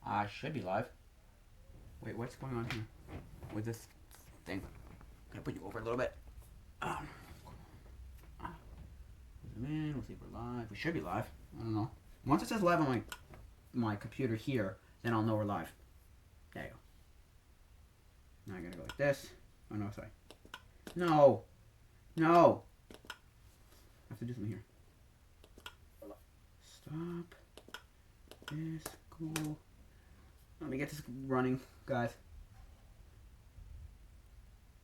I should be live. Wait, what's going on here with this thing? I'm gonna put you over a little bit. Zoom in. We'll see if we're live. We should be live. I don't know. Once it says live on my computer here, then I'll know we're live. There you go. Now I gotta go like this. Oh no, sorry. No. No. I have to do something here. Stop. This. Cool. Let me get this running, guys.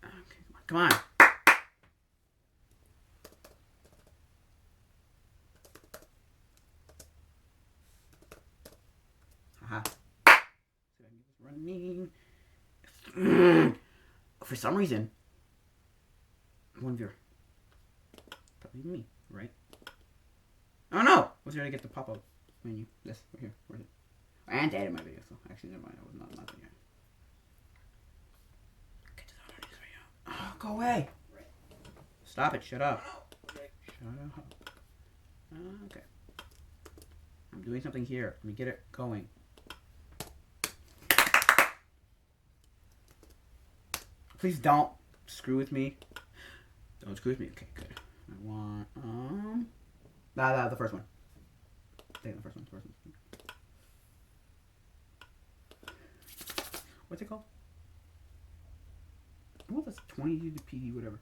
Okay, come on. Haha. So I can get this running. For some reason, one viewer. Probably me, right? Oh no! I was trying to get the pop-up menu. This, right here. Where is it? And to edit my video, so actually, never mind. I was not there yet. Get to the audience right now. Oh, go away! Stop it! Shut up! Shut up! Okay. I'm doing something here. Let me get it going. Please don't screw with me. Don't screw with me. Okay, good. I want the first one. Take the first one. What's it called? Well, that's 20p, whatever.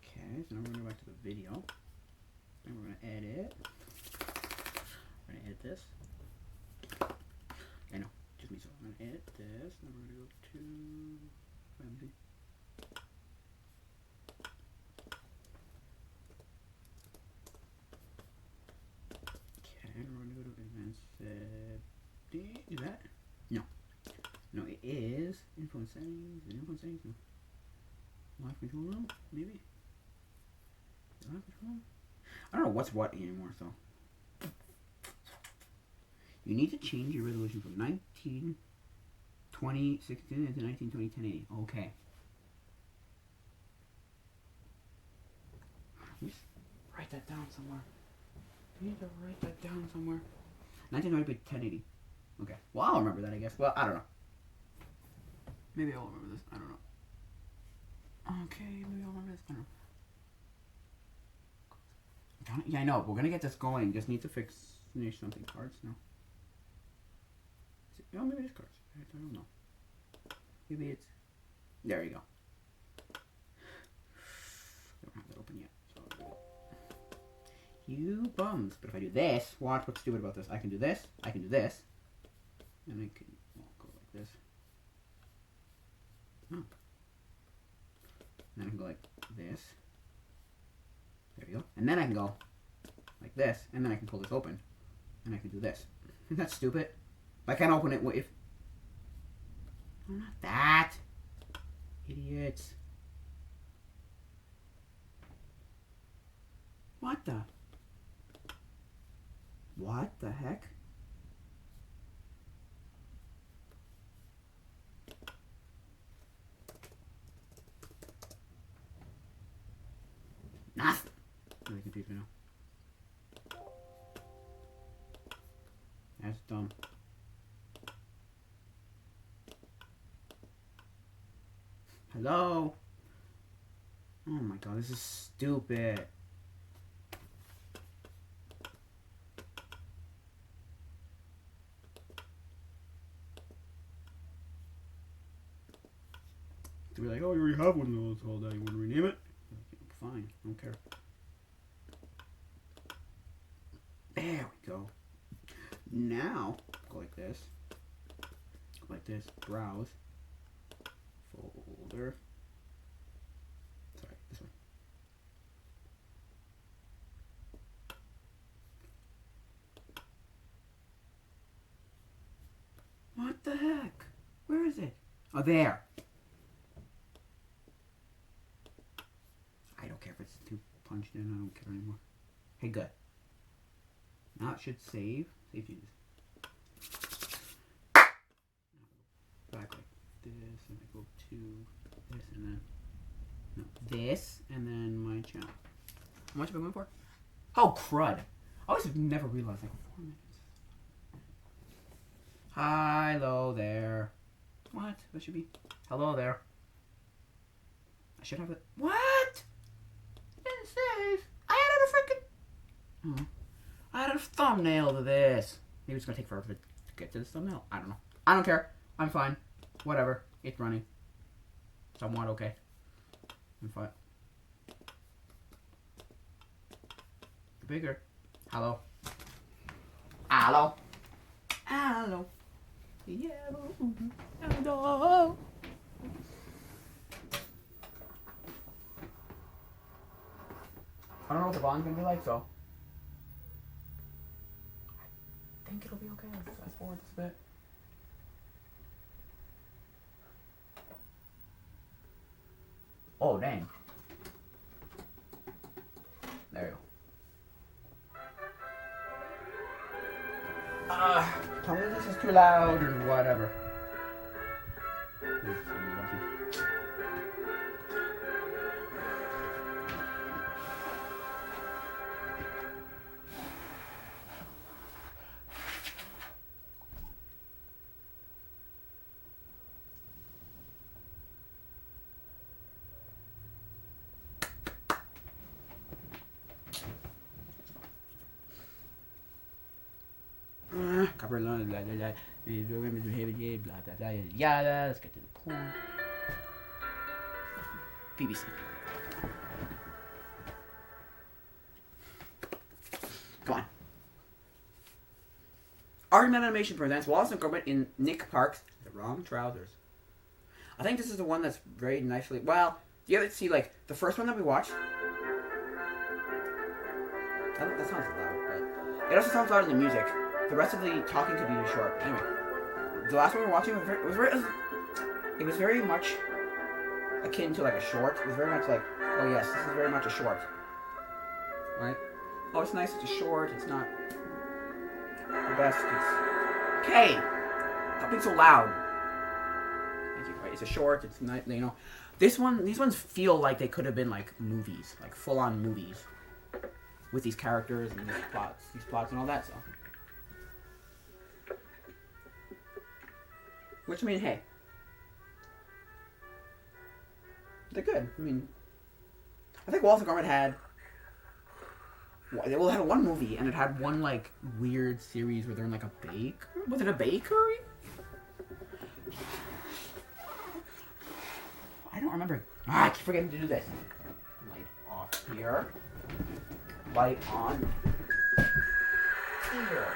Okay, so now we're gonna go back to the video. And we're gonna edit. We're gonna edit this. I know, just me, so I'm gonna edit this. Then we're gonna go to Ramsey. Okay, we're gonna go to advanced setting. Is that? No. No, it is influence settings. Is it influence settings? No. Live control room? Maybe? Live control room? I don't know what's what anymore, so. You need to change your resolution from 1920/16 to 1920 1080. Okay. Let me just write that down somewhere. I need to write that down somewhere. 1920 1080. Okay. Well, I'll remember that, I guess. Well, I don't know. Maybe I'll remember this. I don't know. Okay, maybe I'll remember this. I don't know. Yeah, I know. We're gonna get this going. Just need to finish something. Cards? No. No, maybe it's cards. I don't know. Maybe it's... There you go. I don't have that open yet. So you bums. But if I do this, watch what's stupid about this. I can do this. I can do this. And I can go like this. Oh. And then I can go like this. There you go. And then I can go like this. And then I can pull this open. And I can do this. Isn't that stupid? I can't open it if... Oh, not that. Idiots. What the? What the heck? Nothing. I'm really confused now. That's dumb. Hello? Oh my god, this is stupid. To be like, oh, you already have one of those all day. You want to rename it? Fine, I don't care. There we go. Now, go like this. Go like this. Browse. Folder. Sorry, this one. What the heck? Where is it? Oh, there. I don't care if it's too punched in. I don't care anymore. Hey, good. Now it should save. Save changes. Back like this, and I go to this, and then no, this, and then my channel. How much am I going for? Oh crud! I always never realized like Hello there. What? That should be. Hello there. I should have it. What? It didn't save. I added a freaking. Oh. I added a thumbnail to this. Maybe it's gonna take forever to get to this thumbnail. I don't know. I don't care. I'm fine. Whatever. It's running. Somewhat okay. I'm fine. Bigger. Hello. Hello. Hello. Yellow. Hello. I don't know what the volume's gonna be like, so I think it'll be okay. Let's fast forward this bit. Oh, dang. There you go. Tell me this is too loud or whatever. Cover blah blah blah blah. Yada. Let's get to the point. BBC. Come on. Argument Animation presents Wallace and Gromit in Nick Park's The Wrong Trousers. I think this is the one that's very nicely. Well, you have to see like the first one that we watched. That sounds loud, but it also sounds loud in the music. The rest of the talking could be short. Anyway, the last one we were watching it was very much akin to like a short. It was very much like, oh yes, this is very much a short, right? Oh, it's nice. It's a short. It's not the best. It's okay. Stop being so loud. Right? It's a short. It's not. You know, these ones feel like they could have been like movies, like full-on movies, with these characters and these plots and all that stuff. Which, I mean, hey. They're good. I mean, I think Wallace and Gromit had one movie, and it had one, like, weird series where they're in, like, a bakery. Was it a bakery? I don't remember. I keep forgetting to do this. Light off here. Light on here.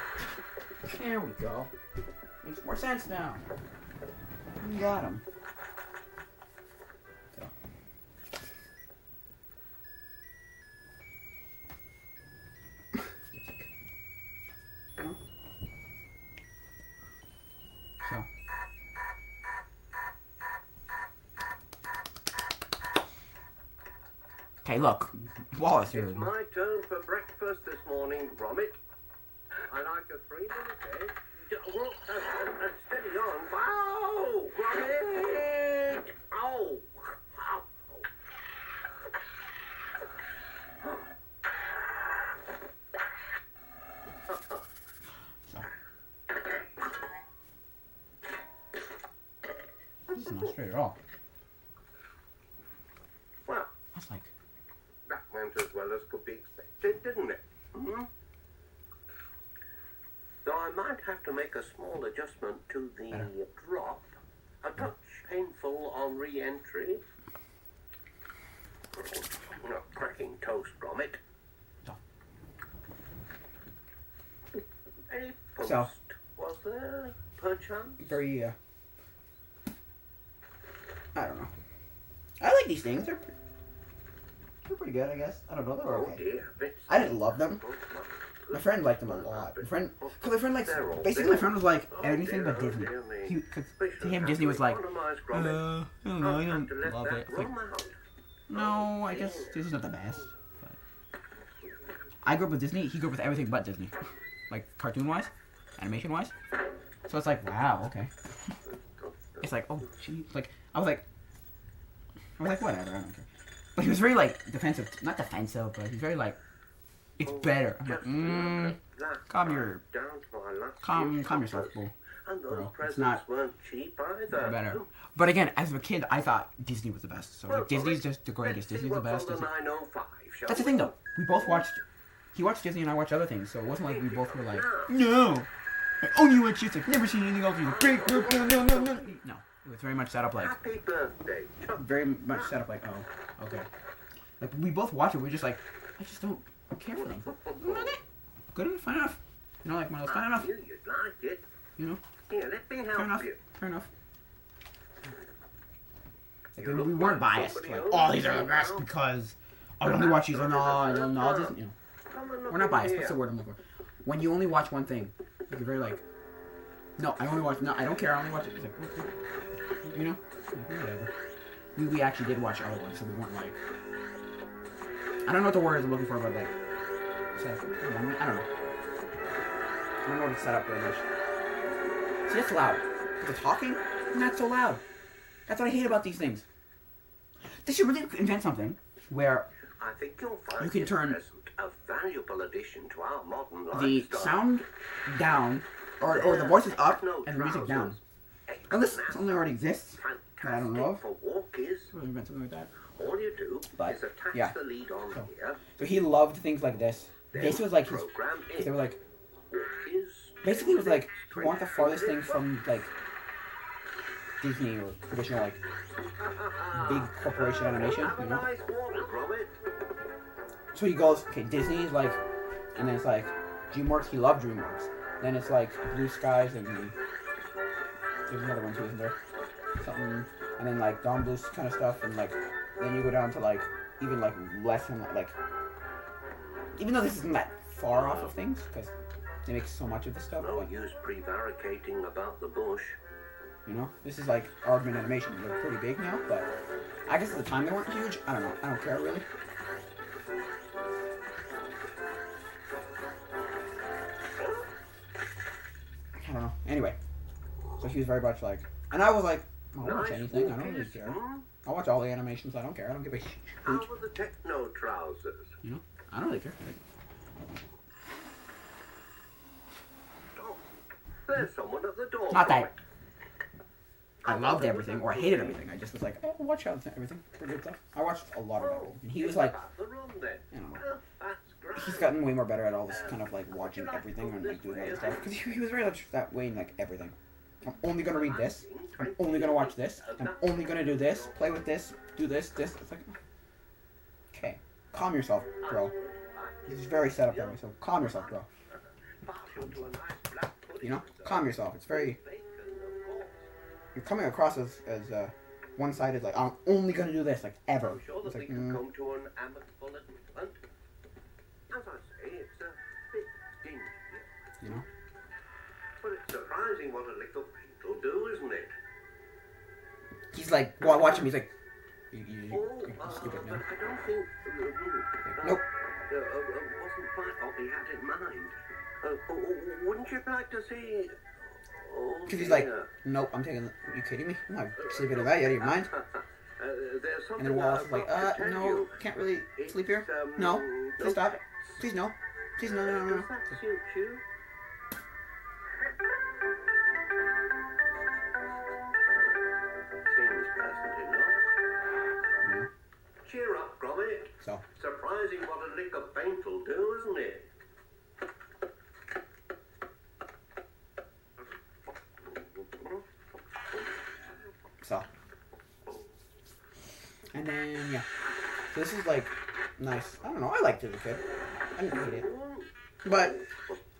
There we go. Makes more sense now. We got him. So. So. Okay, look. Wallace here. It's my turn for breakfast this morning, Gromit. I like a 3-minute egg. Steady on. Wow! Gromit! Ow! Ow! This is not straight at all. Well, that's like... that went as well as could be expected, didn't it? Mm-hmm. So I might have to make a small adjustment to the drop. A touch painful on re-entry. Cracking toast, Gromit. No. Any post So, was there, perchance? Very, I don't know. I like these things. They're pretty good, I guess. I don't know. They're okay. Dear, I didn't love them. My friend liked them a lot. My friend likes, basically my friend was like, anything but Disney. Because to him, Disney was like, I don't know, I don't love it. It's like, no, I guess Disney's not the best. But I grew up with Disney, he grew up with everything but Disney. Like, cartoon-wise, animation-wise. So it's like, wow, okay. It's like, oh, gee. Like, I was like, whatever, I don't care. But he was very, like, defensive. Not defensive, but he's very, like, it's better. I'm like, calm your Down to my last calm few yourself, shoppers. bull. And those Bro, it's presents not weren't cheap either. better. But again, as a kid, I thought Disney was the best. So Well, like, Disney's Gromit, just the greatest. let's see Disney's the what's best. on the Disney. 905, shall That's the we? thing, though. We both watched. He watched Disney and I watched other things, so it wasn't like we both were like, no. I only watch this. I've never seen anything else. He's a great. No. No, it was very much set up like. Happy birthday. Very much set up like, oh, okay. Like we both watch it. We're just like, I just don't care for them. Good enough, fine enough. You know, like one of those, fine enough. I knew you'd like it. You know, Here, let me fair enough. help you. Fair enough. Like, we weren't biased. Like, oh, these are the best because I only watch these on all Disney. You know, we're not biased. What's the word I'm looking for? When you only watch one thing, like, you're very like, no, I only watch. No, I don't care. I only watch it. It's like, you know, like, whatever. We actually did watch other ones, so we weren't like. I don't know what the word is I'm looking for, but like, I don't know. I don't know what it's set up very much. See, it's loud. But the talking, not so loud. That's what I hate about these things. They should really invent something where I think you'll find you can this turn present a valuable addition to our modern the lifestyle. sound down, or the voices up, and the music down. Unless something already exists that I don't know of. For walkies, We'll invent something like that. all you do But, is attach yeah. the lead on So- here. So he loved things like this. This was like his. Program They were like, walkies. basically, it was like, you want the farthest thing from like Disney or traditional like big corporation animation, Have you a know? nice walk, Gromit. So he goes, okay, Disney's like, and then it's like DreamWorks. He loved DreamWorks. Then it's like Blue Skies and there's another one too, isn't there? Something, and then like Dawn Blues kind of stuff, and like then you go down to like even like less than like, even though this isn't that far off of things because they make so much of this stuff. No But, use prevaricating about the bush. you know, this is like Aardman animation. They're pretty big now, but I guess at the time they weren't huge. I don't know. I don't care really. I don't know. Anyway, so he was very much like, and I was like, I'll watch anything. I don't really care. Hmm? I'll watch all the animations. I don't care. I don't give a How hoot. were the techno trousers? You know, I don't really care. Oh, there's someone at the door. Not that I loved everything or I hated everything. I just was like, oh, I'll watch everything. Pretty good stuff. I watched a lot of it. And he was like, The room then. you know, Well, that's great. he's gotten way more better at all this kind of like watching everything and like doing other stuff. Because he was very much that way in like everything. I'm only gonna read this. I'm only gonna watch this. I'm only gonna do this. Play with this. Do this. This. It's like, okay, calm yourself, bro. He's very set up that way. So calm yourself, bro. Partial to a nice black pudding, You know, sir. calm yourself. It's very. Bacon, of course. You're coming across as one-sided. Like I'm only gonna do this. Like ever. I'm sure It's that we like, can come to an amicable agreement. As I say, it's a bit dingy. you know. But it's surprising what a little paint will do, isn't it? He's like, watch him. He's like, you stupid But man. I don't think... Nope. Wasn't quite what we had in mind. Wouldn't you like to see... Oh, Because he's like, dear. nope. I'm taking. Are you kidding me? I'm not sleeping in that. You out of your mind? There's And something then Wallace I've is like, got to tell no, you. can't really It's, sleep here. No, please stop. Please no. Please no. Does that suit you? Seems pleasant enough. Yeah. Cheer up, Gromit. So, Surprising what a lick of paint will do, isn't it? so. And then, yeah. So this is like, nice. I don't know. I liked it as a kid. I didn't hate it. But,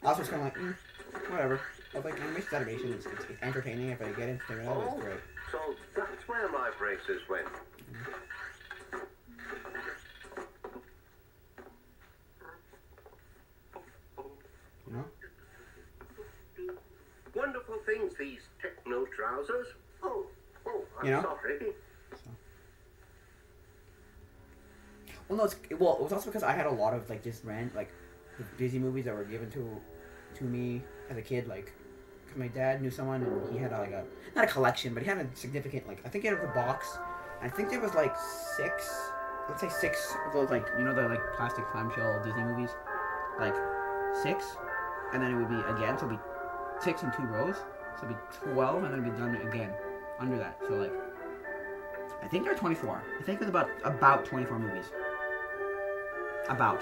I was just kind of like, whatever. I was like, animation. It's entertaining. If I get into it, it's great. So that's where my braces went. You know? Wonderful things, these techno trousers. Oh, I'm You know? sorry. Well, no, it was also because I had a lot of like just like the Disney movies that were given to me as a kid. Like, 'cause my dad knew someone and he had like a not a collection, but he had a significant like I think he had a box. I think there was like six, let's say six of those like you know the like plastic clamshell Disney movies, like six. and then it would be again, so it'd be 6 in 2 rows, so it'd be 12, and then it'd be done again under that. So like, I think there are 24. I think it's about 24 movies. About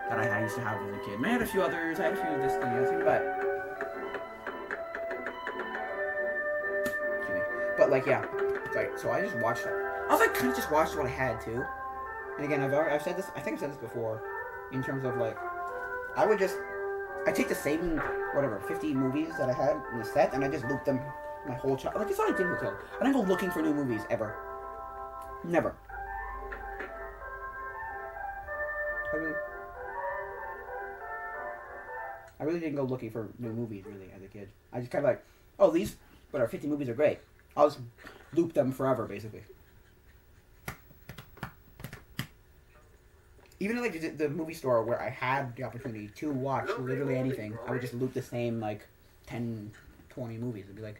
that I used to have as a kid. I had a few others. I had a few Disney, but like yeah, right. So I just watched it. I was like kind of just watched what I had too. And again, I've said this. I think I've said this before, in terms of like, I take the same 50 movies that I had in the set, and I just loop them my whole child. Like, that's all I did with it. I didn't go looking for new movies ever. Never. I really didn't go looking for new movies really as a kid. I just kind of like, oh, these 50 movies are great. I'll just loop them forever, basically. Even in like the movie store where I had the opportunity to watch literally anything, I would just loop the same like 10, 20 movies. It'd be like,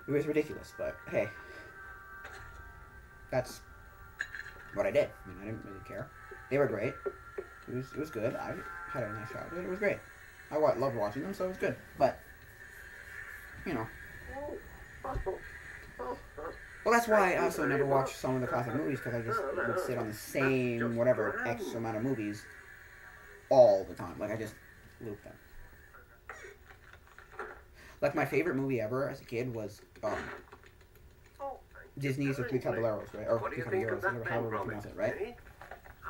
it was ridiculous, but hey, that's what I did. I mean, I didn't really care. They were great. It was good. I had a nice childhood. It was great. I loved watching them, so it was good. But you know. Well, that's why I also never watched some of the classic movies, because I just would sit on the same X amount of movies all the time. Like, I just looped them. Like, my favorite movie ever as a kid was Disney's The Three Caballeros, right? Or Three Caballeros, however you pronounce it, right?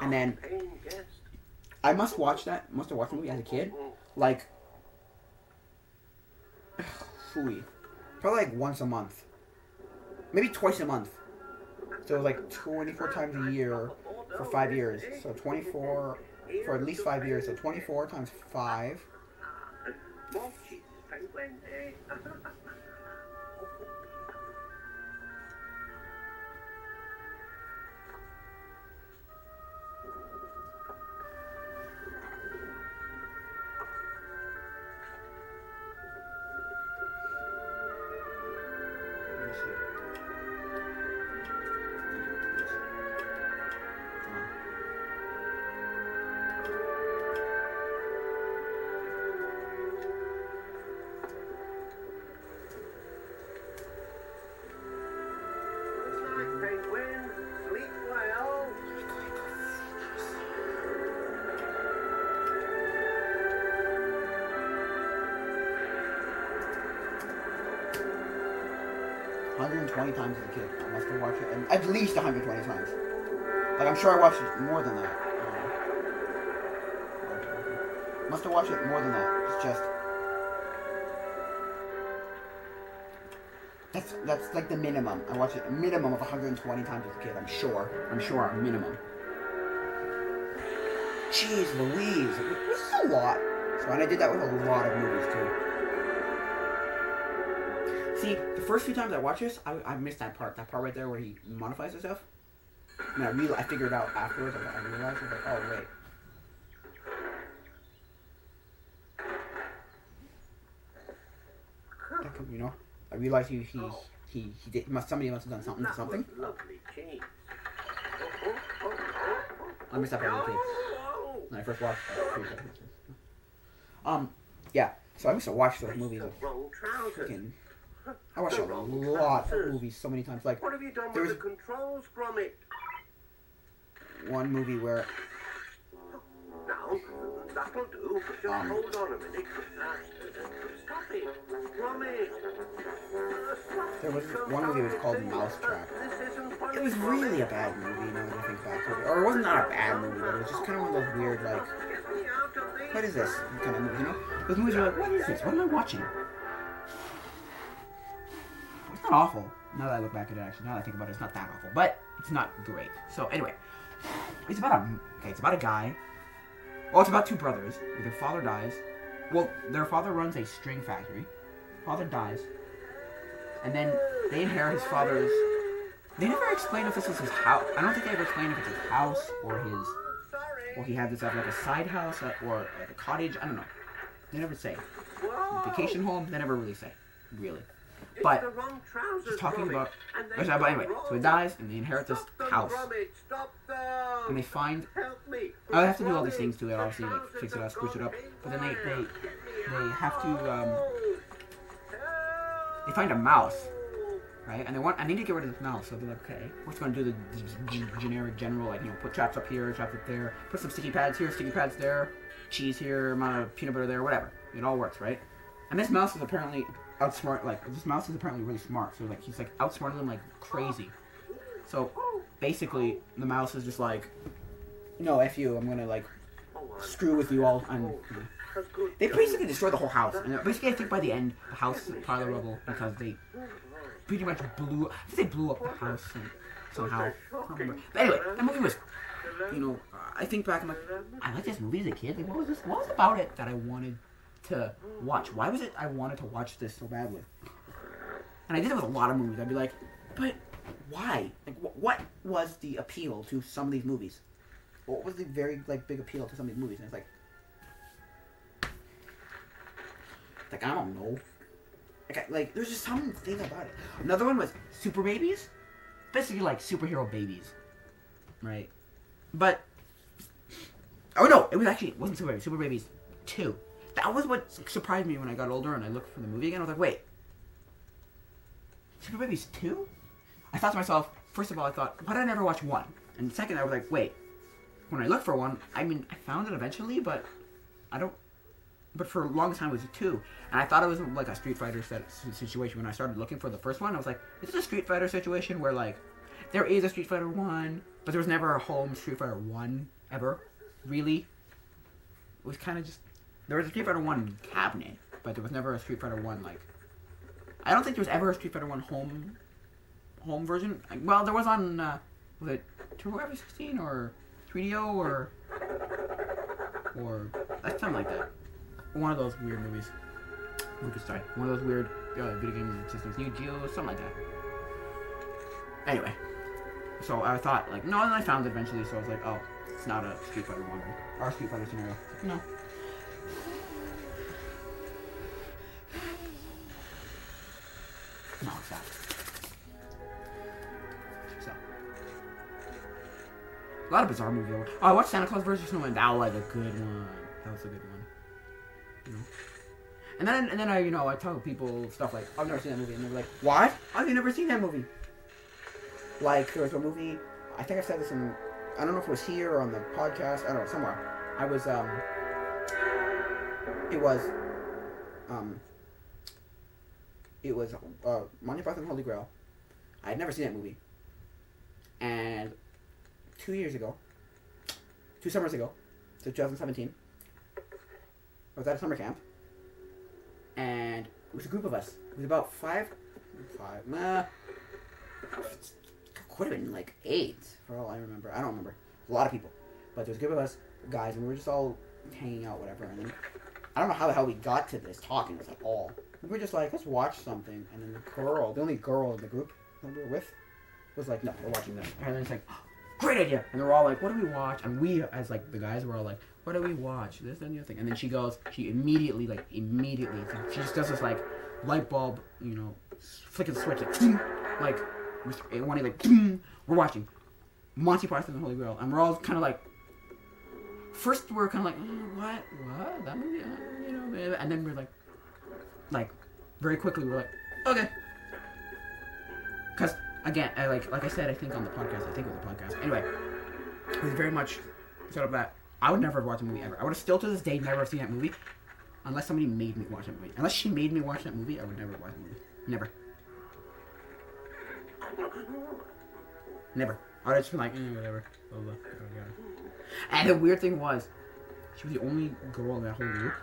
And then I must have watched the movie as a kid, like, probably like once a month. Maybe twice a month. So it was like 24 times a year for 5 years. So 24 for at least 5 years. So 24 times 5. Penguin, sleep well. 120 times as a kid. I must have watched it, and at least 120 times. Like, I'm sure I watched it more than that. Must have watched it more than that. It's just... That's like the minimum. I watched it a minimum of 120 times as a kid. I'm sure, a minimum. Jeez Louise. This is a lot. So, and I did that with a lot of movies, too. See, the first few times I watched this, I missed that part right there where he modifies himself. And I figured it out afterwards. I realized, I was like, oh, wait. You know, I realized he did, somebody must have done something to something. I missed that part of the tape when I first watched it. Yeah, so I used to watch those movies. I watched a lot of movies so many times. Like, what have you done with the controls, Gromit? One movie where... Now, that'll do. Just hold on a minute. Stop it. Gromit. There was one movie that was called Mousetrap. It was really a bad movie, now that I think back to it. Or it wasn't not a bad movie, but it was just kind of one of those weird, like... What is this? Kind of movie, you know? Those movies are like, what is this? What am I watching? It's not awful. Now that I look back at it, actually, now that I think about it, it's not that awful. But it's not great. So, anyway. It's about a guy. Well, it's about two brothers. Their father dies. Well, their father runs a string factory. Father dies. And then they inherit his father's... They never explain if this is his house. I don't think they ever explain if it's his house or his... Or he had this as like a side house or like a cottage. I don't know. They never say. Vacation home, they never really say. Really. But the wrong trousers, he's talking Gromit, about. and they But anyway, go so he wrong. dies and they inherit this Stop them, house. Gromit, stop them. And they find. Help me. I have to do all these Gromit, things to it, the obviously, like trousers fix it have up, spruce it gone up. But then they haywire. have to Help. they find a mouse, right? And they want. I need to get rid of this mouse. So they're like, okay, we're just gonna do the generic general, like, you know, put traps up here, traps up there, put some sticky pads here, sticky pads there, cheese here, amount of peanut butter there, whatever. It all works, right? And this mouse is apparently this mouse is apparently really smart. So like he's like outsmarting them like crazy. So basically, the mouse is just like, no, F you, I'm gonna like screw with you all. And they basically destroy the whole house. And basically, I think by the end, the house is a pile of rubble because they pretty much blew. I think they blew up the house and somehow. I don't remember. But anyway, that movie was, you know, I think back and I'm like, I like this movie as a kid. Like, what was this? What was about it that I wanted to watch? Why was it I wanted to watch this so badly? And I did it with a lot of movies. I'd be like, but why? Like, what was the appeal to some of these movies? What was the very like big appeal to some of these movies? And it's like I don't know. Like there's just something about it. Another one was Super Babies. Basically like superhero babies, right? But oh no, it wasn't Super Babies. Super Babies 2. That was what surprised me when I got older and I looked for the movie again. I was like, wait, Super Babies 2? I thought to myself, first of all, I thought, why did I never watch 1? And second, I was like, wait, when I looked for 1, I mean, I found it eventually, but but for a long time it was 2. And I thought it was like a Street Fighter situation. When I started looking for the first one, I was like, is this a Street Fighter situation where like, there is a Street Fighter 1, but there was never a home Street Fighter 1 ever, really? It was kind of just, there was a Street Fighter 1 cabinet, but there was never a Street Fighter 1, like, I don't think there was ever a Street Fighter 1 home version. Well, there was on, was it Turbo F-16 or 3DO or something like that. One of those weird movies. Sorry, one of those weird video game systems, Neo Geo, something like that. Anyway, so I thought, like, no, and I found it eventually, so I was like, oh, it's not a Street Fighter 1 or Street Fighter scenario. No. No, it's not. So. A lot of bizarre movies. Oh, I watched Santa Claus vs. Snowman. That was a good one. That was a good one. You know? And then I, you know, I tell people stuff like, I've never seen that movie. And they're like, what? Have you never seen that movie? Like, there was a movie, I think I said this in, I don't know if it was here or on the podcast, I don't know, somewhere. It was Monty Python and the Holy Grail. I had never seen that movie. And 2 summers ago, so 2017, I was at a summer camp. And it was a group of us. It was about could have been like 8 for all I remember. I don't remember. A lot of people. But there was a group of us guys and we were just all hanging out, whatever. And then I don't know how the hell we got to this talking at all. We were just like, let's watch something. And then the only girl in the group that we were with, was like, no, we're watching this. And then it's like, oh, great idea. And they're all like, what do we watch? And we, as like the guys, were all like, what do we watch? This and the other thing. And then she immediately, she just does this like light bulb, you know, flick of the switch, like one like, we're watching Monty Python and the Holy Grail, and we're all kind of like, first we're kind of like, what, that movie, you know, and then we're like, very quickly we're like, okay, because again, like I said, I think on the podcast, it was a podcast. Anyway, it was very much set up that I would never have watched a movie ever. I would have still to this day never have seen that movie, unless somebody made me watch that movie. Unless she made me watch that movie, I would never watch the movie. Never. Never. I would have just been like, whatever. Blah, blah, blah. And the weird thing was, she was the only girl in that whole group.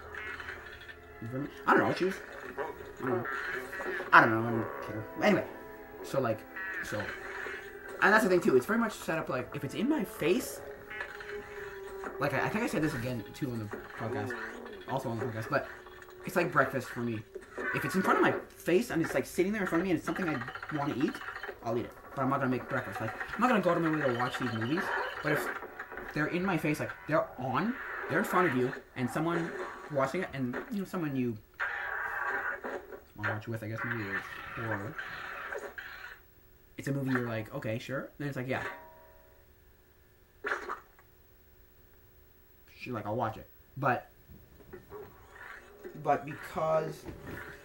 I don't know. She was. I don't know. I'm kidding. Anyway, so, and that's the thing too. It's very much set up like if it's in my face. Like I think I said this again too on the podcast, also on the podcast, but it's like breakfast for me. If it's in front of my face and it's like sitting there in front of me and it's something I want to eat, I'll eat it. But I'm not gonna make breakfast. Like I'm not gonna go to my way to watch these movies. But if they're in my face, like they're in front of you, and someone watching it, and you know someone you I'll watch with, I guess, maybe it's horror. It's a movie you're like, okay, sure. Then it's like, yeah. She's like, I'll watch it. But because...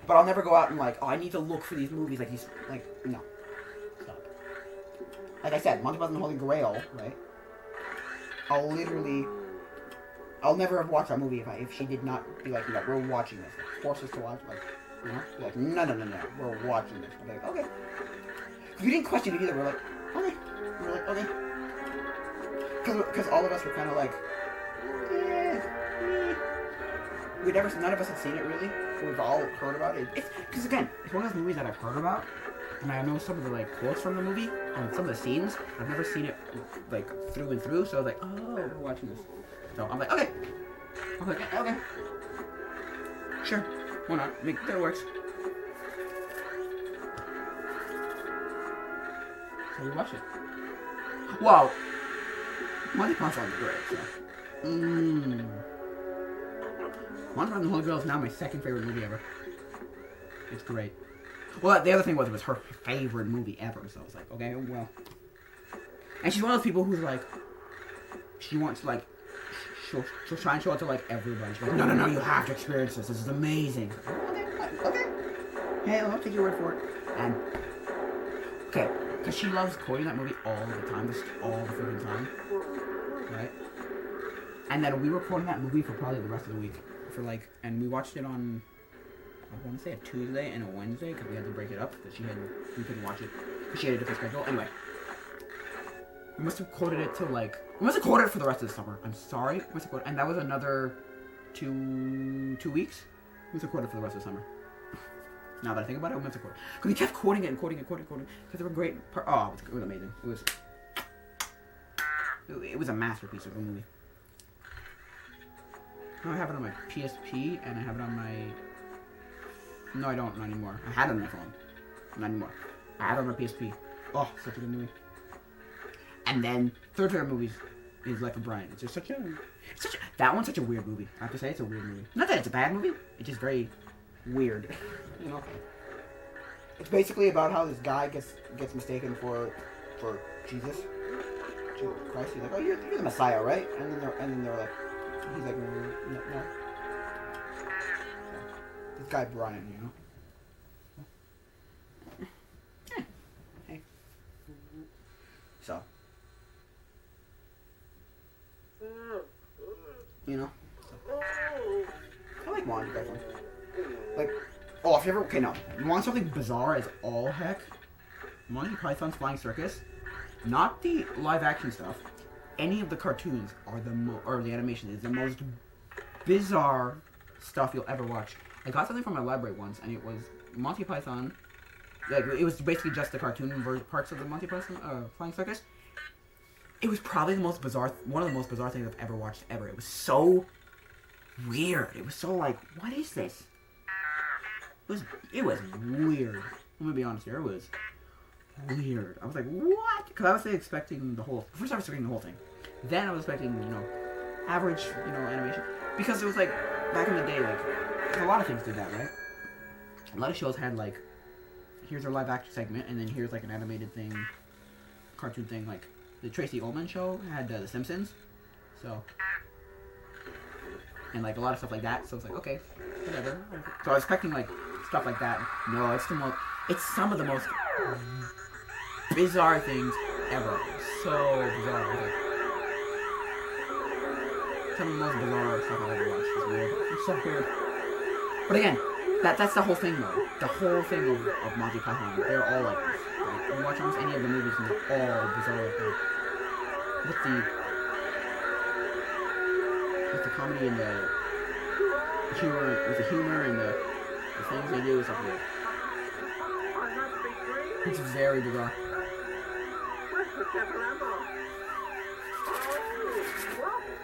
But I'll never go out and like, oh, I need to look for these movies like these, like, no. Stop. Like I said, Monty Python and the Holy Grail, right? I'll never have watched that movie if she did not be like, no, we're watching this. Like, force us to watch, like, you know? Be like, no, we're watching this. I'll be like, okay. We didn't question it either. We're like, okay. We're like, okay. Because all of us were kind of like, none of us had seen it really. We've all heard about it. Because again, it's one of those movies that I've heard about, and I know some of the like quotes from the movie and some of the scenes. I've never seen it like through and through, so I was like, oh, we're watching this. So I'm like, okay. I'm like, okay. Sure, why not? That works. So we watched it. Wow. Monty Python is great. So. Monty Python and the Holy Grail is now my second favorite movie ever. It's great. Well, the other thing was it was her favorite movie ever, so I was like, okay, well. And she's one of those people who's like, she wants like, she'll try and show it to like everybody. She's like, no, you have to experience this. This is amazing. Okay. Hey, I'll take your word for it. And okay, because she loves quoting that movie all the time, just all the freaking time, right? And then we were quoting that movie for probably the rest of the week. And we watched it on, I want to say a Tuesday and a Wednesday, because we had to break it up, because we couldn't watch it, because she had a different schedule. Anyway, we must have quoted it for the rest of the summer. I'm sorry, and that was another 2 weeks. We must have quoted it for the rest of the summer. Now that I think about it, we must have quoted it. Because we kept quoting it, because they were great. It was amazing. It was a masterpiece of a movie. I have it on my PSP, and I have it on my... No, I don't, not anymore. I had it on my phone. Not anymore. I had it on my PSP. Oh, such a good movie. And then, third favorite movie is Life of Brian. It's just that one's such a weird movie. I have to say, it's a weird movie. Not that it's a bad movie, it's just very weird. You know? It's basically about how this guy gets mistaken for Jesus Christ. He's like, oh, you're the Messiah, right? And then they're like... He's like, no. This guy Brian, you know. Hey. So. You know. I like Monty Python. Like, oh, if you ever you want something bizarre as all heck? Monty Python's Flying Circus, not the live action stuff. Any of the cartoons are or the animation is the most bizarre stuff you'll ever watch. I got something from my library once, and it was Monty Python. Like, it was basically just the cartoon parts of the Monty Python Flying Circus. It was probably one of the most bizarre things I've ever watched ever. It was so weird. It was so like, what is this? It was weird. I'm gonna be honest here. It was weird. I was like, what? Because I was expecting the whole... First I was expecting the whole thing. Then I was expecting, average, animation. Because it was like, back in the day, like, a lot of things did that, right? A lot of shows had, like, here's our live action segment, and then here's, like, an animated thing, cartoon thing, like, the Tracy Ullman show had The Simpsons, so... And, like, a lot of stuff like that, so it's like, okay, whatever. So I was expecting, like, stuff like that. No, it's some of the most bizarre things ever. So bizarre. Okay. Some of the most bizarre stuff I've ever watched. It's weird. It's so weird. But again, that's the whole thing though. The whole thing of Monty Python. They're all like this. Right? You watch almost any of the movies and they're all bizarre like that. With the comedy and the humor and the things they do is like weird. It's very bizarre.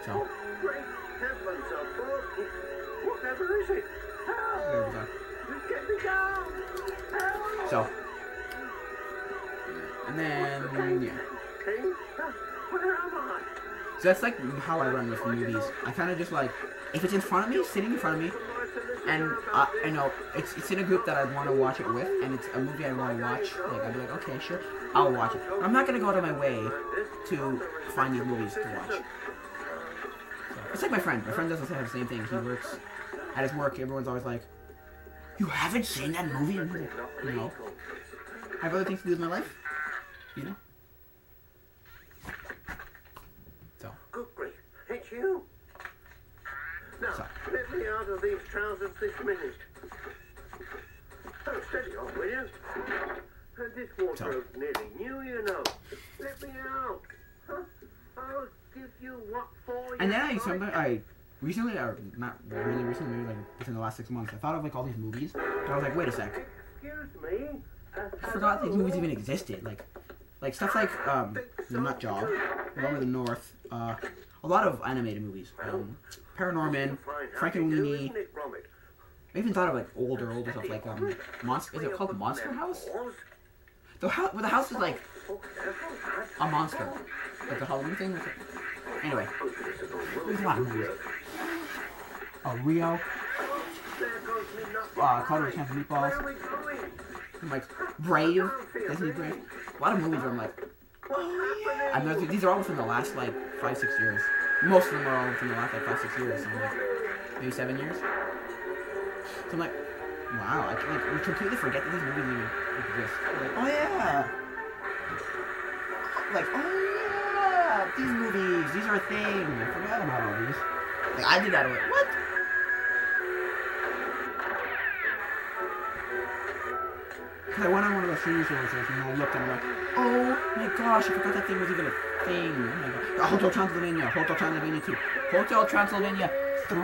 So. Great heavens above! Whatever is it? Very bizarre. Get me down! So. And then, yeah. Where am I? So that's like how I run with movies. I kind of just like, if it's in front of me, sitting in front of me, And I know it's in a group that I'd want to watch it with, and it's a movie I want to watch. Like I'd be like, okay, sure, I'll watch it. But I'm not gonna go out of my way to find these movies to watch. So, it's like my friend. My friend does the same thing. He works at his work. Everyone's always like, "You haven't seen that movie?" And he's like, "No, I have other things to do with my life." You know. So. Good grief, it's you. Now, let me out of these trousers this minute. Oh, steady on, will you? This wardrobe's nearly new, you know. Let me out. Huh? I'll give you what for. And then I recently, or not really recently, maybe like within the last 6 months, I thought of like all these movies. And I was like, wait a sec. Excuse me. I forgot these movies even existed. Like stuff like The Nut Job, Along with the North, a lot of animated movies. Paranorman, Frankenweenie. I even thought of like older stuff like Monster. Is it called Monster House? The house is like a monster, like the Halloween thing. Anyway, there's a lot of movies. Rio, Color of Chance of Meatballs, and like Brave, Disney Brave. A lot of movies where I'm like, oh yeah. And these are all within the last like 5-6 years. Most of them are all within the last like 5-6 years. So like maybe 7 years. So I'm like, wow, we completely forget that these movies even exist. We're like, oh yeah! Like, oh yeah! These movies, these are a thing. I forgot about all these. Like, I did that, like, what? Because I went on one of those streaming services and I looked and I'm like, oh my gosh, I forgot that thing was even a thing. Oh my God. Hotel Transylvania, Hotel Transylvania 2, Hotel Transylvania 3.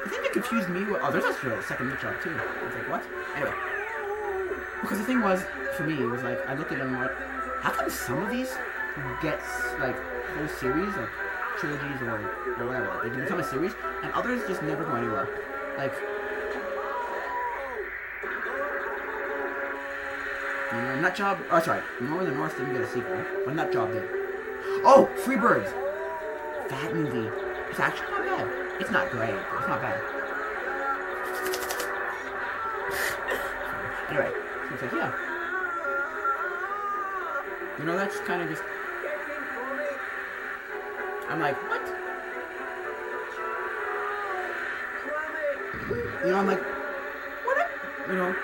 I think they confused me with... Oh, there's actually a second Nut Job, too. I was like, what? Anyway. Because the thing was, for me, it was like, I looked at them like, how come some of these get, like, whole series, like, trilogies or whatever, like, they can become a series, and others just never go anywhere. Like, you know, Nut Job... Oh, sorry. North and North didn't get a sequel, but Nut Job did. Oh! Freebirds! That movie. It's actually not bad. It's not great, but it's not bad. Anyway, so it's like, yeah. You know, that's kind of just... I'm like, what? You know, I'm like, what? You know...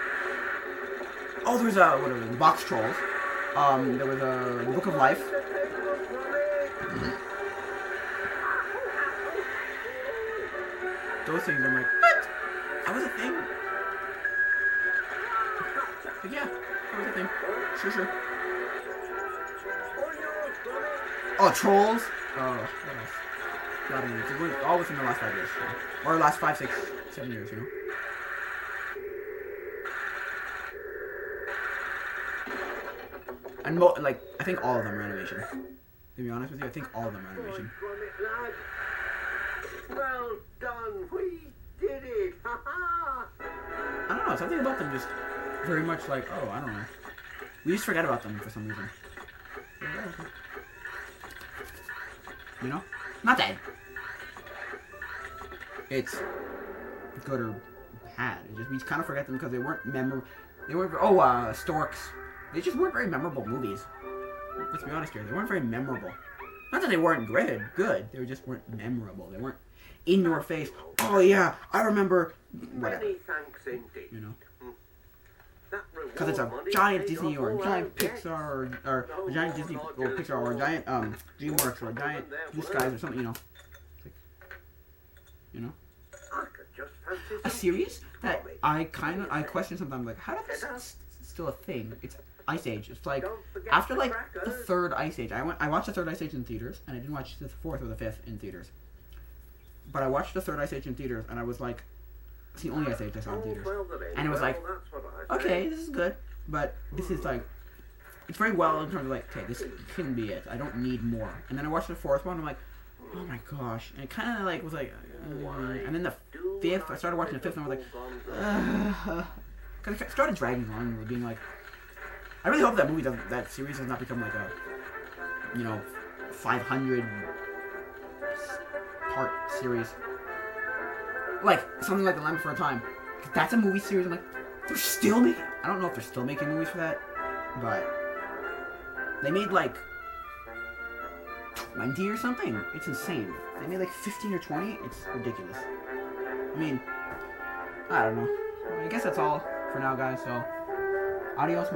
Oh, there's whatever, the Box Trolls. There was the Book of Life. Those things, I'm like, what? That was a thing? Like, yeah, that was a thing. Sure. Oh, Trolls? Oh, what else? God, it's all within the last 5 years. So. Or last 5, 6, 7 years, you know? And, like, I think all of them are animation. To be honest with you, I think all of them are animation. Well done, we did it! Ha ha! I don't know, something about them just very much like, oh, I don't know. We just forget about them for some reason. You know? Not that it's good or bad. It just we just kind of forget them because they weren't memorable. They weren't. Storks. They just weren't very memorable movies. Let's be honest here. They weren't very memorable. Not that they weren't good. They just weren't memorable. They weren't in your face. Oh yeah, I remember. Whatever. Many thanks indeed. You know. Because it's a giant Disney or a giant Pixar or a giant Disney or Pixar or a giant DreamWorks or a giant Blue Skies or something, you know. Like, you know. A series that I question sometimes, like, how did this still a thing? It's Ice Age. It's like after like the third Ice Age. I watched the third Ice Age in theaters, and I didn't watch the fourth or the fifth in theaters. But I watched the third Ice Age in theaters, and I was like, it's the only Ice Age I saw in theaters. And it was like, okay, this is good, but this is like, it's very well in terms of like, okay, this couldn't be it. I don't need more. And then I watched the fourth one, I'm like, oh my gosh. And it kind of like was like, and then the fifth, I started watching the fifth, and I was like, because it started dragging on, and being like, I really hope that series does not become like a, 500 part series. like something like The Land Before Time. That's a movie series. I'm like, they're still making. I don't know if they're still making movies for that, but they made like 20 or something. It's insane. They made like 15 or 20. It's ridiculous. I mean, I don't know. I guess that's all for now, guys. So, adios, muchachos.